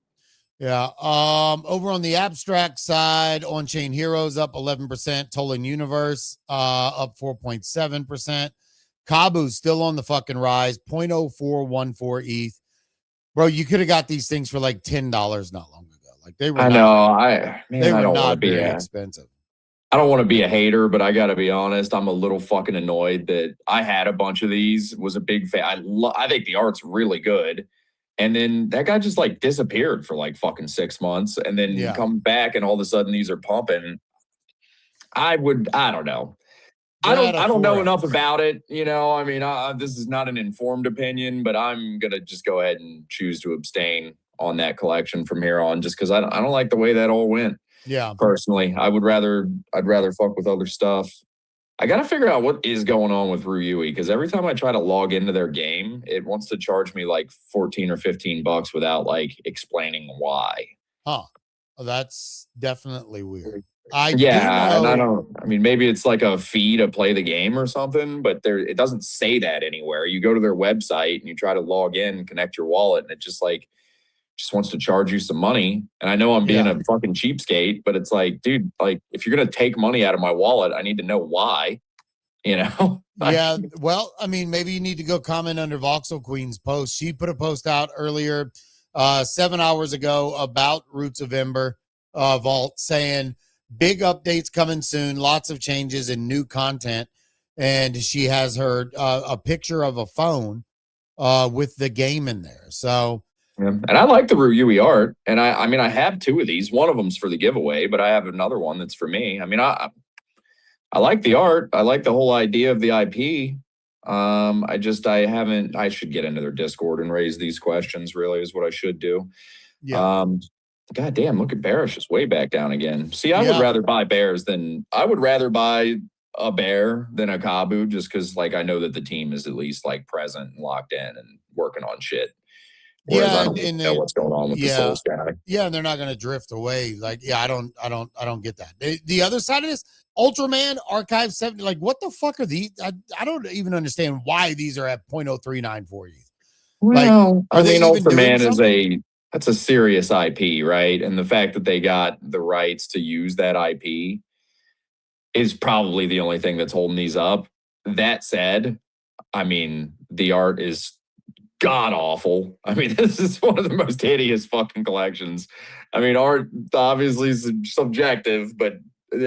Yeah. Over on the abstract side, On-Chain Heroes up 11%, Tolan Universe up 4.7%. Kabu still on the fucking rise, 0.0414 ETH. Bro, you could have got these things for like $10 not long ago. Like they were I don't want to be expensive. I don't want to be a hater, but I got to be honest. I'm a little fucking annoyed that I had a bunch of these, was a big fan. I think the art's really good. And then that guy just like disappeared for like fucking 6 months and then come back and all of a sudden these are pumping. I don't know. I don't know enough about it. This is not an informed opinion, but I'm going to just go ahead and choose to abstain on that collection from here on, just because I don't like the way that all went. Yeah. Personally, I'd rather fuck with other stuff. I got to figure out what is going on with Ruyui, because every time I try to log into their game, it wants to charge me like 14 or 15 bucks without like explaining why. Huh. Well, that's definitely weird. Maybe it's like a fee to play the game or something, but it doesn't say that anywhere. You go to their website and you try to log in, connect your wallet, and it just wants to charge you some money. And I know I'm being a fucking cheapskate, but it's like, dude, like if you're going to take money out of my wallet, I need to know why, Yeah. Well, maybe you need to go comment under Voxel Queen's post. She put a post out earlier, 7 hours ago about Roots of Ember Vault, saying big updates coming soon, lots of changes and new content. And she has her a picture of a phone with the game in there. So, and I like the Ruyui art, and I have 2 of these. One of them's for the giveaway, but I have another one that's for me. I like the art. I like the whole idea of the IP. I should get into their Discord and raise these questions, really, is what I should do. Yeah. God damn, look at Bearish. It's way back down again. See, I would rather buy a bear than a Kabu, just because like I know that the team is at least like present and locked in and working on shit. Whereas I don't know what's going on with the Souls guy. Yeah, and they're not going to drift away. Like, I don't get that. The other side of this, Ultraman Archive 70. Like, what the fuck are these? I don't even understand why these are at 0.0394 ETH. Well, Ultraman that's a serious IP, right? And the fact that they got the rights to use that IP is probably the only thing that's holding these up. That said, the art is god awful. This is one of the most hideous fucking collections. Art obviously is subjective, but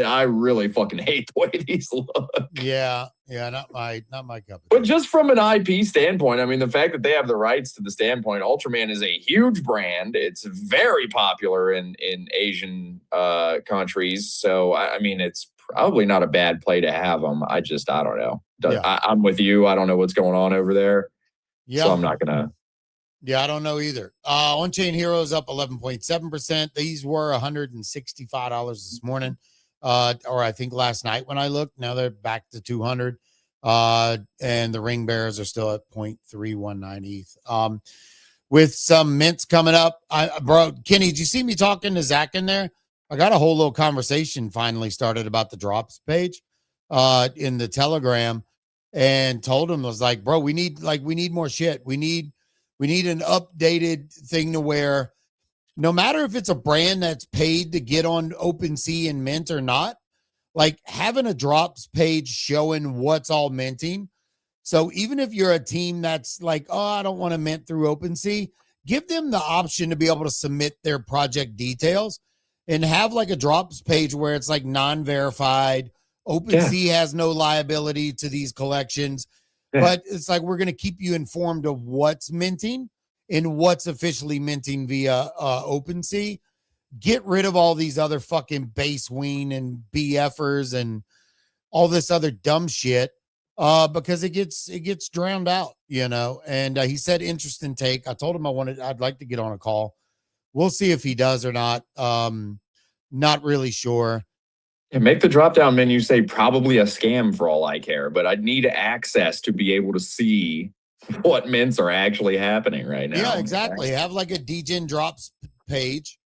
I really fucking hate the way these look. Yeah, not my cup of But tea. just from an IP standpoint, I mean, the fact that they have the rights to the standpoint, Ultraman is a huge brand. It's very popular in Asian countries. So, I mean, it's probably not a bad play to have them. I don't know. Yeah. I'm with you. I don't know what's going on over there. Yeah. So I'm not going to. Yeah, I don't know either. On-chain heroes up 11.7%. These were $165 this morning, or I think last night when I looked. Now they're back to 200. And the ring bearers are still at 0.319 ETH. With some mints coming up, bro, Kenny, did you see me talking to Zach in there? I got a whole little conversation finally started about the drops page, in the Telegram, and told him, I was like, bro, we need more shit. We need an updated thing to where no matter if it's a brand that's paid to get on OpenSea and mint or not, like having a drops page showing what's all minting. So even if you're a team that's like, oh, I don't want to mint through OpenSea, give them the option to be able to submit their project details and have like a drops page where it's like non-verified. OpenSea has no liability to these collections, but it's like we're going to keep you informed of what's minting and what's officially minting via OpenSea. Get rid of all these other fucking base ween and BFers and all this other dumb shit, because it gets drowned out, you know. And he said interesting take. I told him I'd like to get on a call. We'll see if he does or not. Not really sure. And make the drop down menu say probably a scam for all I care, but I'd need access to be able to see what mints are actually happening right now. Yeah, exactly. Have like a DGen drops page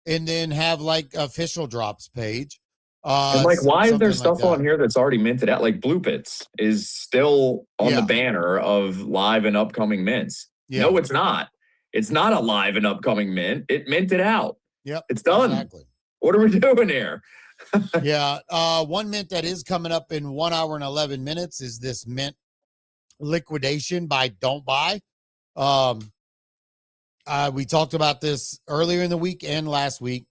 and then have like official drops page. And like, why is there stuff like on here that's already minted out? Like Blue Pits is still on the banner of live and upcoming mints. Yeah. No, it's not. It's not a live and upcoming mint. It minted out. Yep. It's done. Exactly. What are we doing here? Yeah. One mint that is coming up in 1 hour and 11 minutes is this mint liquidation by Don't Buy. We talked about this earlier in the week and last week.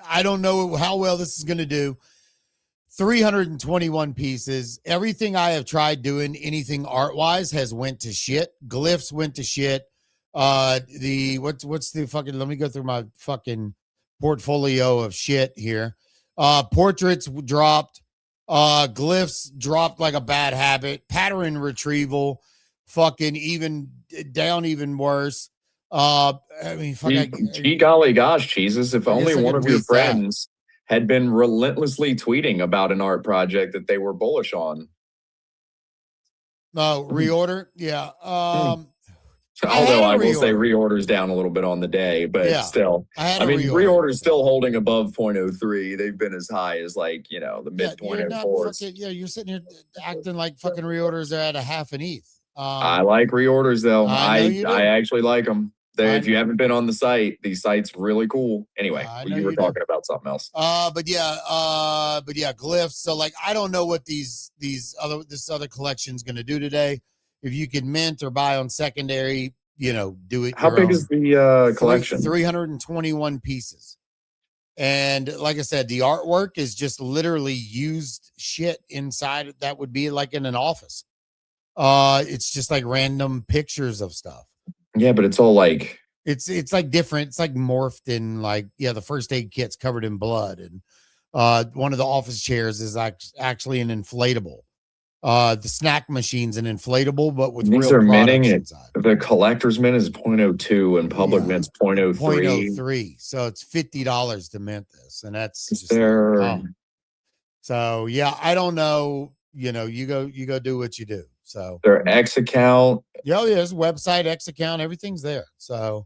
I don't know how well this is going to do. 321 pieces. Everything I have tried doing, anything art-wise, has went to shit. Glyphs went to shit. What's the fucking, let me go through my fucking portfolio of shit here. Portraits dropped. Glyphs dropped like a bad habit. Pattern retrieval, fucking even worse. I mean, gee golly gosh, Jesus, if only one of your friends had been relentlessly tweeting about an art project that they were bullish on. Reorder, yeah. Although I will say reorder's down a little bit on the day, but still. I mean, reorder's still holding above 0.03. They've been as high as like, you know, the mid 0.04s. You're sitting here acting like fucking reorders are at a half an ETH. I like reorders though. I actually like them. If you haven't been on the site, the site's really cool. Anyway, you were talking about something else. But yeah, glyphs. So like, I don't know what this other collection's going to do today. If you can mint or buy on secondary, you know, do it. How big is the collection? 321 pieces. And like I said, the artwork is just literally used shit inside. That would be like in an office. It's just like random pictures of stuff. Yeah, but it's all like it's like different. It's like morphed in like, the first aid kit's covered in blood, and one of the office chairs is actually an inflatable. The snack machine's an inflatable, but with these real are minting inside. The collector's mint is 0.02 and public mint's 0.03. 0.03. So it's $50 to mint this, and that's just so yeah. I don't know. You know, you go do what you do. So their X account. Yeah, there's website, X account, everything's there. So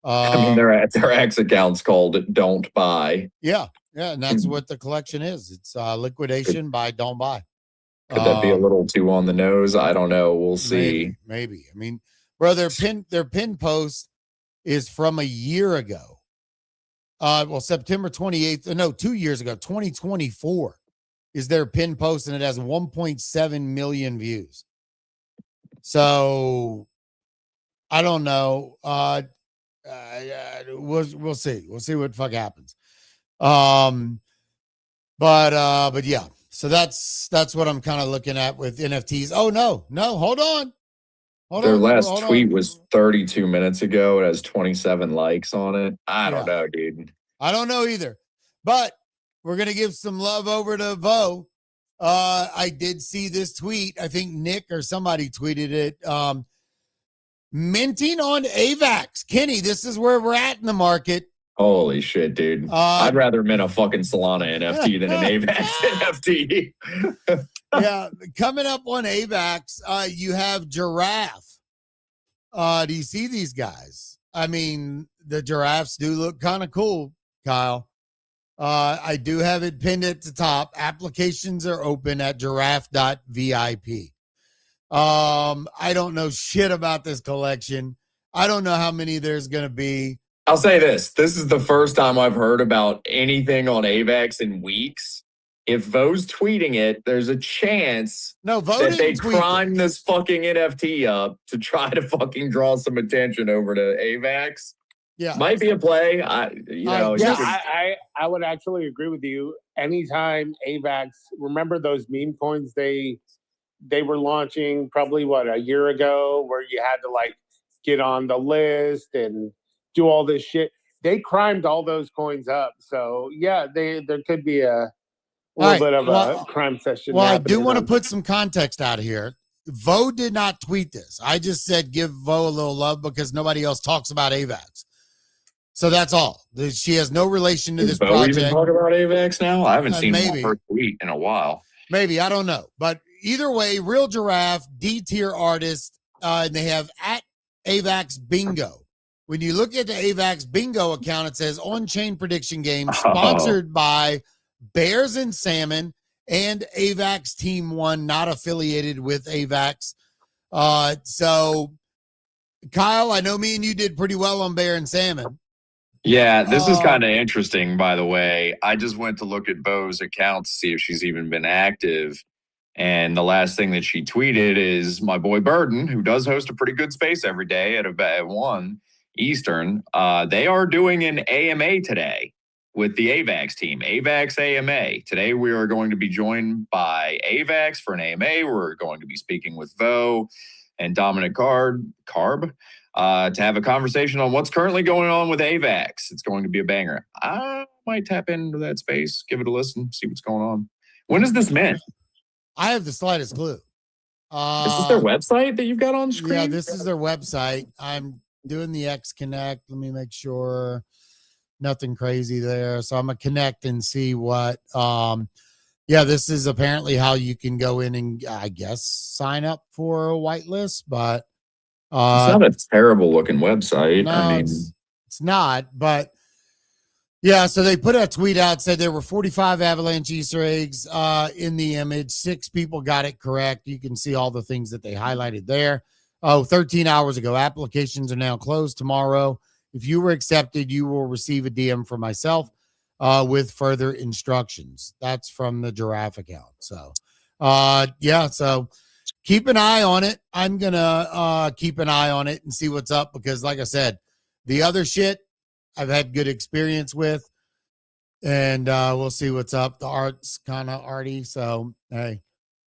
I mean, their X account's called Don't Buy. Yeah, and that's what the collection is. It's liquidation by Don't Buy. Could that be a little too on the nose? I don't know. We'll see. Maybe. I mean, bro, their pin post is from a year ago. September 28th. No, 2 years ago, 2024 is their pin post, and it has 1.7 million views. So I don't know. We'll see. We'll see what the fuck happens. But yeah. So that's what I'm kind of looking at with NFTs. Oh no, hold on. Their last tweet was 32 minutes ago. It has 27 likes on it. I don't know, dude. I don't know either. But we're going to give some love over to Vo. I did see this tweet. I think Nick or somebody tweeted it. Minting on AVAX. Kenny, this is where we're at in the market. Holy shit, dude. I'd rather mint a fucking Solana NFT than an AVAX NFT. Yeah, coming up on AVAX, you have Giraffe. Do you see these guys? I mean, the giraffes do look kind of cool, Kyle. I do have it pinned at the top. Applications are open at giraffe.vip. I don't know shit about this collection. I don't know how many there's going to be. I'll say this. This is the first time I've heard about anything on AVAX in weeks. If Vo's tweeting it, there's a chance that they prime this fucking NFT up to try to fucking draw some attention over to AVAX. Yeah. Might be a play. I would actually agree with you. Anytime AVAX, remember those meme coins they were launching probably a year ago, where you had to like get on the list and do all this shit. They crimed all those coins up. So yeah, there could be a little bit of a crime session. Well, I do want to put some context out here. Vo did not tweet this. I just said give Vo a little love because nobody else talks about AVAX. So that's all. She has no relation to this project. Even talk about AVAX now? I haven't seen her tweet in a while. Maybe, I don't know. But either way, Real Giraffe, D-tier artist, and they have at AVAX Bingo. When you look at the AVAX Bingo account, it says on-chain prediction game sponsored by Bears and Salmon and AVAX Team 1, not affiliated with AVAX. So, Kyle, I know me and you did pretty well on Bear and Salmon. Yeah, this is kind of interesting, by the way. I just went to look at Bo's account to see if she's even been active. And the last thing that she tweeted is my boy Burden, who does host a pretty good space every day at 1 Eastern. They are doing an AMA today with the AVAX team, AVAX AMA. Today we are going to be joined by AVAX for an AMA. We're going to be speaking with Vo and Dominic Carb to have a conversation on what's currently going on with AVAX. It's going to be a banger. I might tap into that space, give it a listen, see what's going on. When is this meant? I have the slightest clue. Is this their website that you've got on screen? Yeah, this is their website. I'm doing the X Connect. Let me make sure nothing crazy there. So I'm going to connect and see what. This is apparently how you can go in and, I guess, sign up for a whitelist, but it's not a terrible looking website. No, I mean, it's not, but yeah, so they put a tweet out, said there were 45 Avalanche Easter eggs in the image. 6 people got it correct. You can see all the things that they highlighted there. 13 hours ago. Applications are now closed tomorrow. If you were accepted, you will receive a DM from myself with further instructions. That's from the Giraffe account. So, so keep an eye on it. I'm going to keep an eye on it and see what's up because, like I said, the other shit I've had good experience with, and we'll see what's up. The art's kind of arty. So, hey,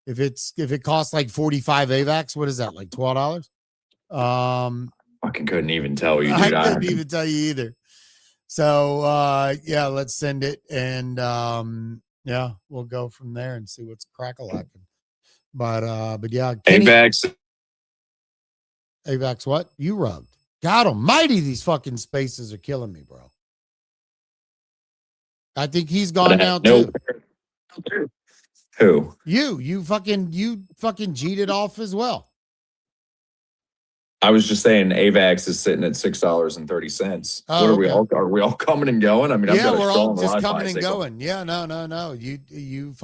if it costs like 45 AVAX, what is that, like $12? Fucking couldn't even tell you, dude. I couldn't even tell you either. So, let's send it. And, we'll go from there and see what's crack-a-lacking. But yeah. Kenny, AVAX what? You rubbed. God almighty, these fucking spaces are killing me, bro. I think he's gone now, too. Who? You fucking G'd it off as well. I was just saying AVAX is sitting at $6.30. Oh, are we all coming and going? I mean, I've got we're strong all just Wi-Fi coming and signal. going. Yeah, no. You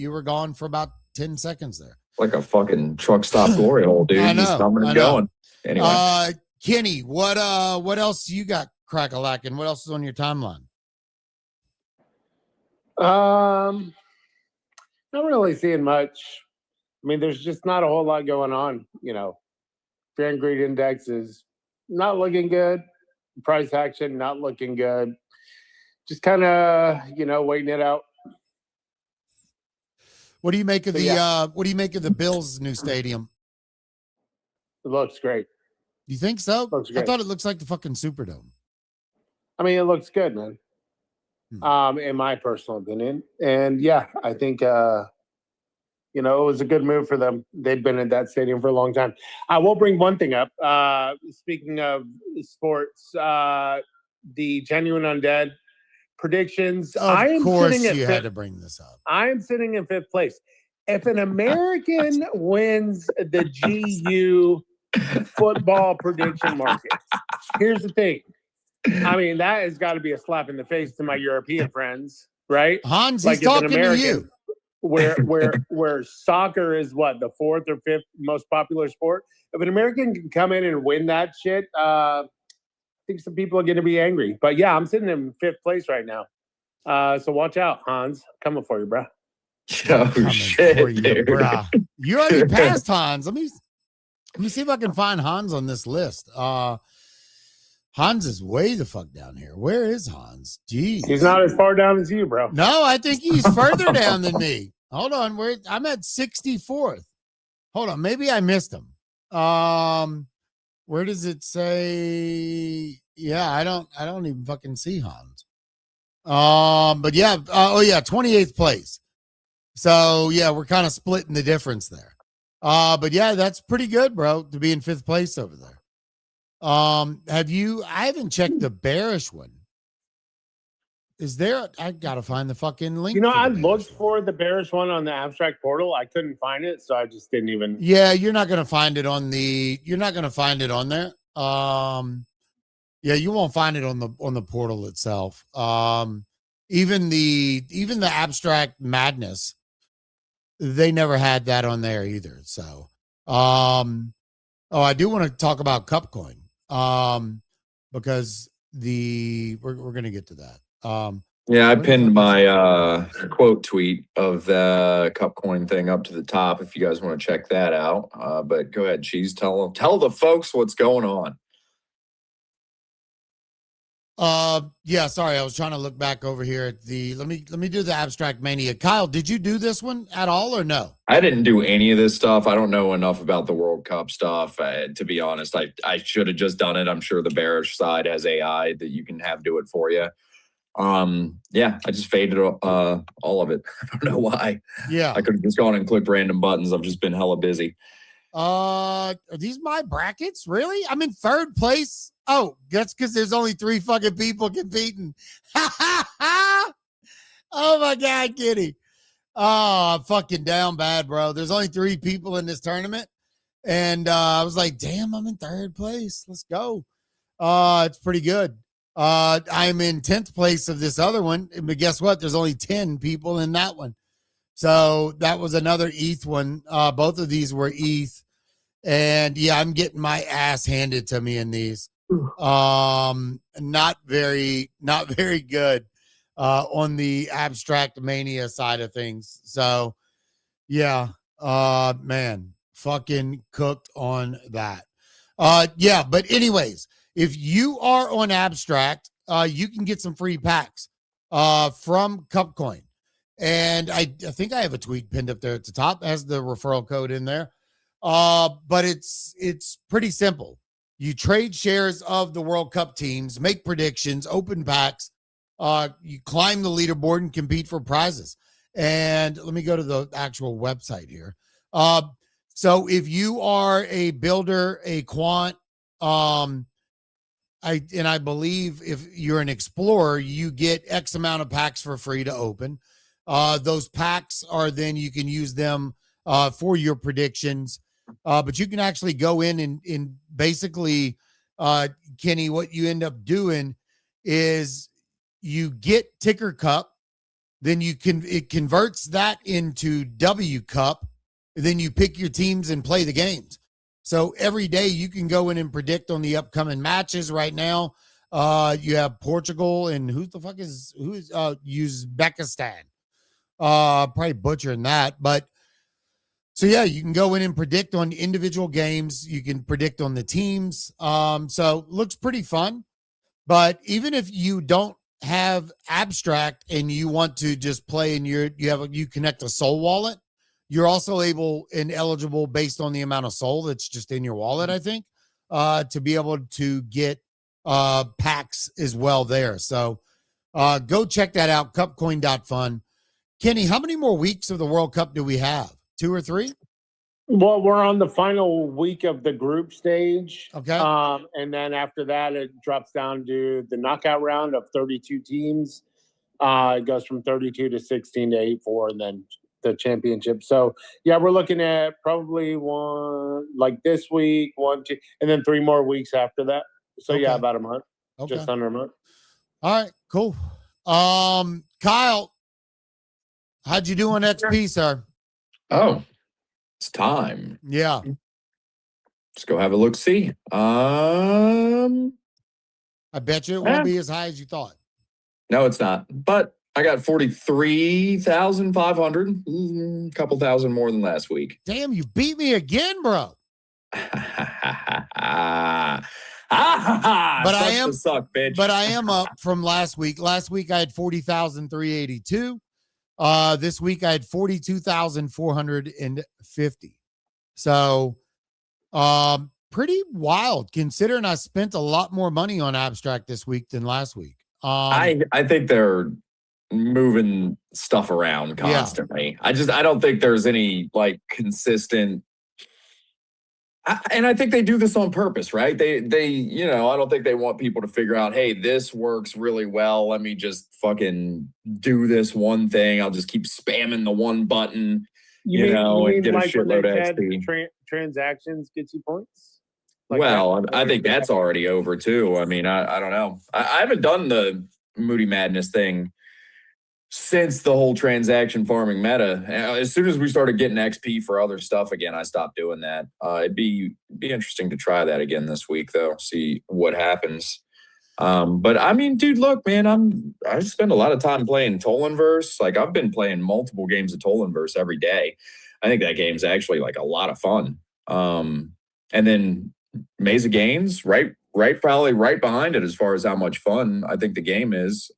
were gone for about 10 seconds there. Like a fucking truck stop glory hole, dude. I know, just coming and going. Anyway. Kenny, what else you got crack-a-lacking? What else is on your timeline? Not really seeing much. I mean, there's just not a whole lot going on, Fear and greed index is not looking good. Price action not looking good. Just kind of, waiting it out. What do you make of So, the yeah. what do you make of the Bills' new stadium? It looks great. You think so? Looks I great. thought it looks like the fucking Superdome. I mean, it looks good, man. In my personal opinion. And yeah, I think it was a good move for them. They've been in that stadium for a long time. I will bring one thing up. Speaking of sports, the Genuine Undead predictions. Of I am course, sitting at you had fifth. to bring this up. I am sitting in fifth place. If an American wins the GU football prediction market, here's the thing. I mean, that has got to be a slap in the face to my European friends, right? Hans, Like he's talking to you. where soccer is what, the fourth or fifth most popular sport. If an American can come in and win that shit, I think some people are going to be angry. But yeah, I'm sitting in fifth place right now. So watch out, Hans. Coming for you, bro. Oh Coming shit, for you, dude. bruh. You already passed Hans. Let me see if I can find Hans on this list. Hans is way the fuck down here. Where is Hans? Jeez. He's not as far down as you, bro. No, I think he's further down than me. Hold on, I'm at 64th. Hold on, maybe I missed him. Where does it say? Yeah, I don't even fucking see Hans. But yeah, 28th place. So yeah, we're kind of splitting the difference there. But yeah, that's pretty good, bro, to be in fifth place over there. I haven't checked the bearish one. Is there? I gotta find the fucking link. I looked for the bearish one on the abstract portal. I couldn't find it, so I just didn't even. Yeah, you're not gonna find it on the. You're not gonna find it on there. Yeah, you won't find it on the portal itself. Even the abstract madness, they never had that on there either. So, I do want to talk about Cupcoin. Because we're gonna get to that. Yeah, I pinned my quote tweet of the Cupcoin thing up to the top if you guys want to check that out. But go ahead, Cheese. Tell the folks what's going on. Yeah, sorry, I was trying to look back over here at let me do the abstract mania. Kyle, did you do this one at all or no? I didn't do any of this stuff. I don't know enough about the World Cup stuff. To be honest, I should have just done it. I'm sure the bearish side has AI that you can have do it for you. Yeah, I just faded all of it. I don't know why. Yeah, I could have just gone and clicked random buttons. I've just been hella busy. Are these my brackets? Really? I'm in third place. Oh, that's because there's only 3 fucking people competing. Oh my God, Kitty. Oh, I'm fucking down bad, bro. There's only 3 people in this tournament. And I was like, damn, I'm in third place. Let's go. It's pretty good. I'm in 10th place of this other one. But guess what? There's only 10 people in that one. So that was another ETH one. Both of these were ETH. And yeah, I'm getting my ass handed to me in these. Not very good on the abstract mania side of things. So yeah, man, fucking cooked on that. Yeah, but anyways, if you are on abstract, you can get some free packs from Cupcoin. And I think I have a tweet pinned up there at the top, has the referral code in there. But it's pretty simple. You trade shares of the World Cup teams, make predictions, open packs. You climb the leaderboard and compete for prizes. And let me go to the actual website here. So if you are a builder, a quant, I believe if you're an explorer, you get X amount of packs for free to open. Those packs are then you can use them for your predictions. But you can actually go in and basically, Kenny, what you end up doing is you get Ticker Cup, then it converts that into W Cup, and then you pick your teams and play the games. So every day you can go in and predict on the upcoming matches. Right now, you have Portugal and who's Uzbekistan. Probably butchering that, but so yeah, you can go in and predict on individual games. You can predict on the teams. So looks pretty fun. But even if you don't have abstract and you want to just play and you connect a Soul Wallet, You're also able and eligible based on the amount of SOL that's just in your wallet, I think, to be able to get packs as well there. So go check that out, cupcoin.fun. Kenny, how many more weeks of the World Cup do we have? 2 or 3? Well, we're on the final week of the group stage. Okay. And then after that, it drops down to the knockout round of 32 teams. It goes from 32 to 16 to 8-4, and then the championship. So, yeah, we're looking at probably one, like this week, 1, 2, and then 3 more weeks after that. So, Okay. yeah, about a month. Okay. Just under a month. All right, cool. Kyle, how'd you do on XP, sir? Oh, it's time. Yeah. Let's go have a look. See. I bet you it won't be as high as you thought. No, it's not. But I got 43,500. A couple thousand more than last week. Damn, you beat me again, bro. But I am suck, bitch. But I am up from last week. Last week I had 40,382. This week I had 42,450. So pretty wild considering I spent a lot more money on abstract this week than last week. I think they're moving stuff around constantly. Yeah. I don't think there's any like consistent. And I think they do this on purpose, right? They, I don't think they want people to figure out, hey, this works really well. Let me just fucking do this one thing. I'll just keep spamming the one button, and get a shitload of XP. Transactions gets you points? Like I think that's already over too. I mean, I don't know. I haven't done the Moody Madness thing since the whole transaction farming meta. As soon as we started getting XP for other stuff again, I stopped doing that. It'd be interesting to try that again this week, though. See what happens. But I mean, dude, look, man, I spend a lot of time playing Tolenverse. Like I've been playing multiple games of Tolenverse every day. I think that game's actually like a lot of fun. And then Maze of Gains, probably right behind it as far as how much fun I think the game is.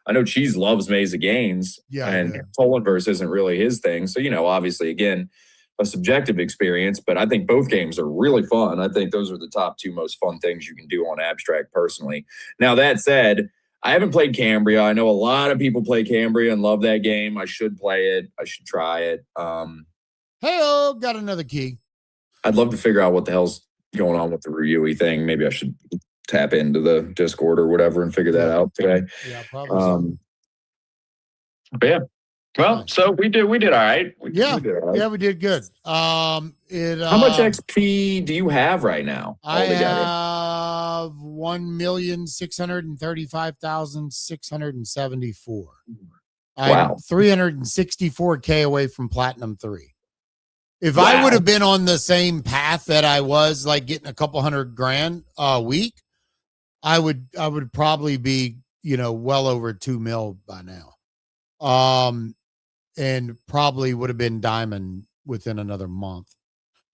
I know Cheese loves Maze of Gains, and Tolenverse isn't really his thing. So, obviously, again, a subjective experience, but I think both games are really fun. I think those are the top 2 most fun things you can do on Abstract personally. Now, that said, I haven't played Cambria. I know a lot of people play Cambria and love that game. I should play it. I should try it. Hey-oh, got another key. I'd love to figure out what the hell's going on with the Ryui thing. Maybe I should tap into the Discord or whatever and figure that out today. Yeah, probably. But yeah. Well, so we did all right. We did all right. Yeah, we did good. How much XP do you have right now? I have 1,635,674. I'm 364K away from Platinum 3. If I would have been on the same path that I was, like getting a couple $100,000 a week, I would probably be, well over 2 mil by now. And probably would have been diamond within another month.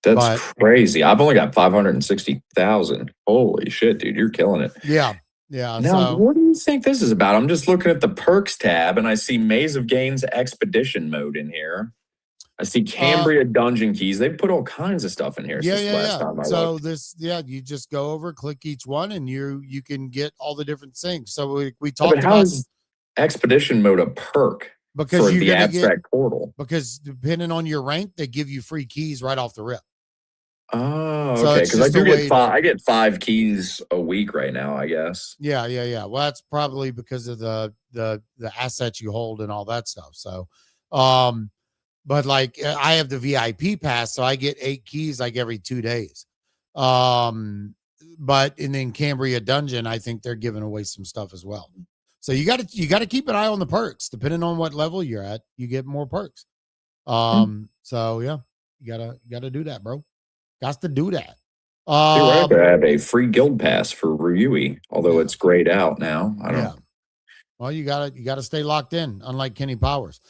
That's crazy. I've only got 560,000. Holy shit, dude, you're killing it. Yeah. Yeah. Now, what do you think this is about? I'm just looking at the perks tab and I see Maze of Gains expedition mode in here. I see Cambria dungeon keys. They've put all kinds of stuff in here. Yeah. So you just go over, click each one, and you can get all the different things. So we talked about. How is expedition mode a perk? Because for the abstract portal. Because depending on your rank, they give you free keys right off the rip. Oh, okay. Because I do get I get 5 keys a week right now, I guess. Yeah. Well, that's probably because of the assets you hold and all that stuff. So, but like I have the VIP pass, so I get 8 keys like every 2 days. But and then Cambria Dungeon, I think they're giving away some stuff as well. So you got to keep an eye on the perks. Depending on what level you're at, you get more perks. So yeah, you gotta do that, bro. Got to do that. I have a free guild pass for Ryui, although it's grayed out now. I don't know. Well, you gotta stay locked in, unlike Kenny Powers.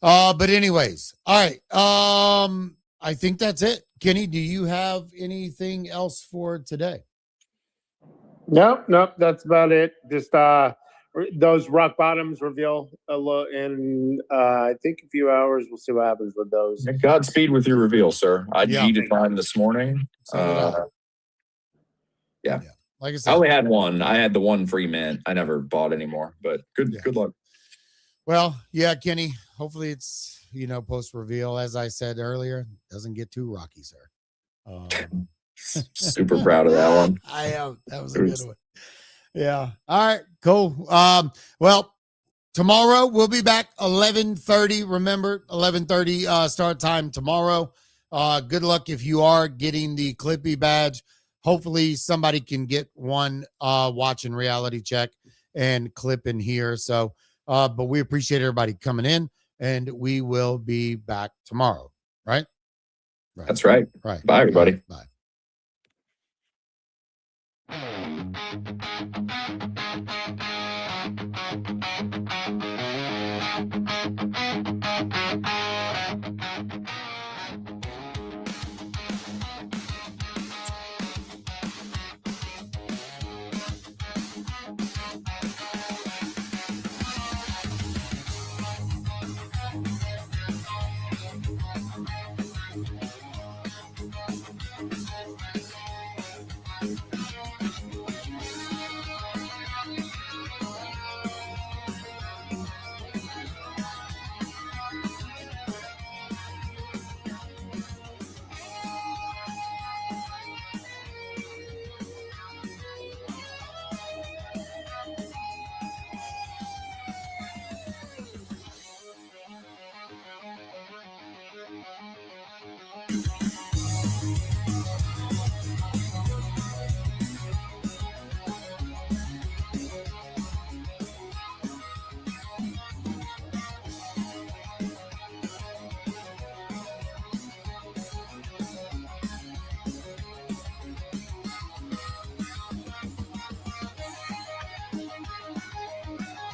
But anyways, all right. I think that's it. Kenny, do you have anything else for today? Nope. That's about it. Just those rock bottoms reveal in I think a few hours. We'll see what happens with those. Godspeed with your reveal, sir. I cheated mine this morning. Yeah. Like I said, I only had one. I had the one free mint. I never bought anymore, but good luck. Well, yeah, Kenny, hopefully it's, post reveal. As I said earlier, doesn't get too rocky, sir. Super proud of that one. I am. That was a good one. Yeah. All right, cool. Well, tomorrow we'll be back 11:30. Remember, 11:30 start time tomorrow. Good luck if you are getting the Clippy badge. Hopefully somebody can get one watching Reality Check and clip in here. So, but we appreciate everybody coming in, and we will be back tomorrow. Right? That's right. Right. Bye, everybody. Bye.